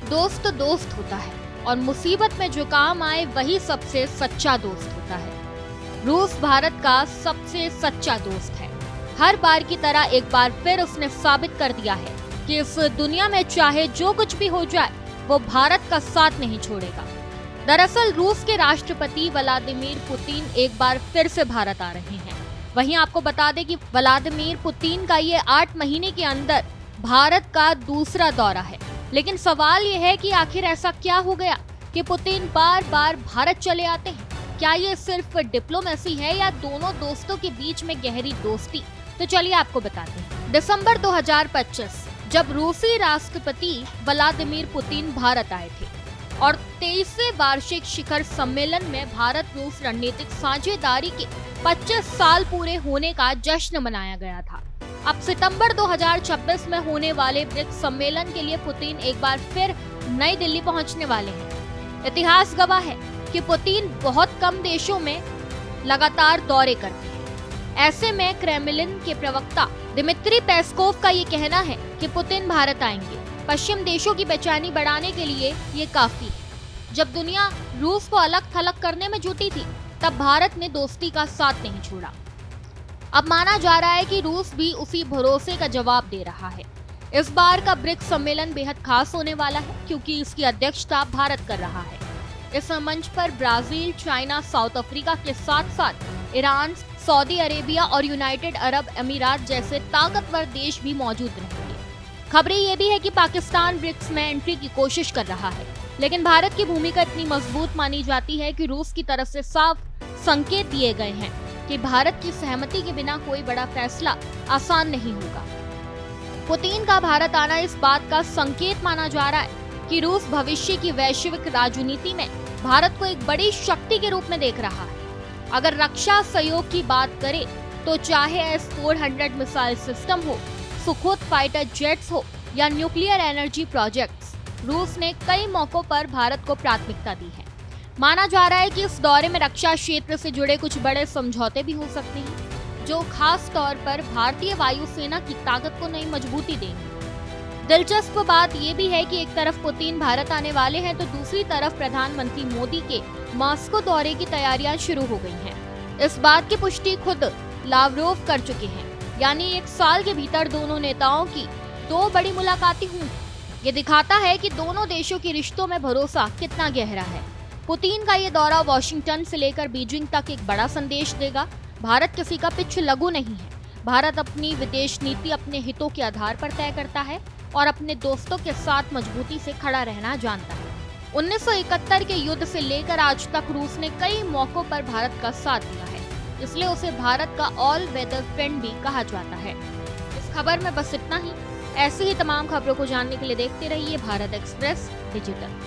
दोस्त दोस्त होता है और मुसीबत में जो काम आए वही सबसे सच्चा दोस्त होता है। रूस भारत का सबसे सच्चा दोस्त है। हर बार की तरह एक बार फिर उसने साबित कर दिया है कि इस दुनिया में चाहे जो कुछ भी हो जाए वो भारत का साथ नहीं छोड़ेगा। दरअसल रूस के राष्ट्रपति व्लादिमीर पुतिन एक बार फिर से भारत आ रहे हैं। वहीं आपको बता दें कि व्लादिमीर पुतिन का ये 8 महीने के अंदर भारत का दूसरा दौरा है। लेकिन सवाल ये है कि आखिर ऐसा क्या हो गया कि पुतिन बार बार भारत चले आते हैं? क्या ये सिर्फ डिप्लोमेसी है या दोनों दोस्तों के बीच में गहरी दोस्ती? तो चलिए आपको बताते हैं। दिसंबर 2025 जब रूसी राष्ट्रपति व्लादिमीर पुतिन भारत आए थे और 23वें वार्षिक शिखर सम्मेलन में भारत रूस रणनीतिक साझेदारी के 25 साल पूरे होने का जश्न मनाया गया था। अब सितंबर 2026 में होने वाले ब्रिक्स सम्मेलन के लिए पुतिन एक बार फिर नई दिल्ली पहुंचने वाले हैं। इतिहास गवाह है कि पुतिन बहुत कम देशों में लगातार दौरे करते हैं। ऐसे में क्रेमलिन के प्रवक्ता दिमित्री पेस्कोव का ये कहना है कि पुतिन भारत आएंगे। पश्चिम देशों की बेचैनी बढ़ाने के लिए ये काफी है। जब दुनिया रूस को अलग थलग करने में जुटी थी तब भारत ने दोस्ती का साथ नहीं छोड़ा। अब माना जा रहा है कि रूस भी उसी भरोसे का जवाब दे रहा है। इस बार का ब्रिक्स सम्मेलन बेहद खास होने वाला है क्योंकि इसकी अध्यक्षता भारत कर रहा है। इस मंच पर ब्राजील, चाइना, साउथ अफ्रीका के साथ साथ ईरान, सऊदी अरेबिया और यूनाइटेड अरब अमीरात जैसे ताकतवर देश भी मौजूद रहेंगे। खबरें ये भी है कि पाकिस्तान ब्रिक्स में एंट्री की कोशिश कर रहा है, लेकिन भारत की भूमिका इतनी मजबूत मानी जाती है कि रूस की तरफ से साफ संकेत दिए गए हैं कि भारत की सहमति के बिना कोई बड़ा फैसला आसान नहीं होगा। पुतिन का भारत आना इस बात का संकेत माना जा रहा है कि रूस भविष्य की वैश्विक राजनीति में भारत को एक बड़ी शक्ति के रूप में देख रहा है। अगर रक्षा सहयोग की बात करें तो चाहे S-400 मिसाइल सिस्टम हो, सुखोई फाइटर जेट्स हो या न्यूक्लियर एनर्जी प्रोजेक्ट्स, रूस ने कई मौकों पर भारत को प्राथमिकता दी है। माना जा रहा है कि इस दौरे में रक्षा क्षेत्र से जुड़े कुछ बड़े समझौते भी हो सकते हैं, जो खास तौर पर भारतीय वायुसेना की ताकत को नई मजबूती देंगे। दिलचस्प बात यह भी है कि एक तरफ पुतिन भारत आने वाले हैं तो दूसरी तरफ प्रधानमंत्री मोदी के मॉस्को दौरे की तैयारियां शुरू हो गई हैं। इस बात की पुष्टि खुद लावरोव कर चुके हैं, यानी 1 साल के भीतर दोनों नेताओं की 2 बड़ी मुलाकातें हुई। ये दिखाता है कि दोनों देशों के रिश्तों में भरोसा कितना गहरा है। पुतिन का ये दौरा वॉशिंगटन से लेकर बीजिंग तक एक बड़ा संदेश देगा। भारत किसी का पिच्छ लघु नहीं है। भारत अपनी विदेश नीति अपने हितों के आधार पर तय करता है और अपने दोस्तों के साथ मजबूती से खड़ा रहना जानता है। 1971 के युद्ध से लेकर आज तक रूस ने कई मौकों पर भारत का साथ दिया है, इसलिए उसे भारत का ऑल वेदर फ्रेंड भी कहा जाता है। इस खबर में बस इतना ही। ऐसी ही तमाम खबरों को जानने के लिए देखते रहिए भारत एक्सप्रेस डिजिटल।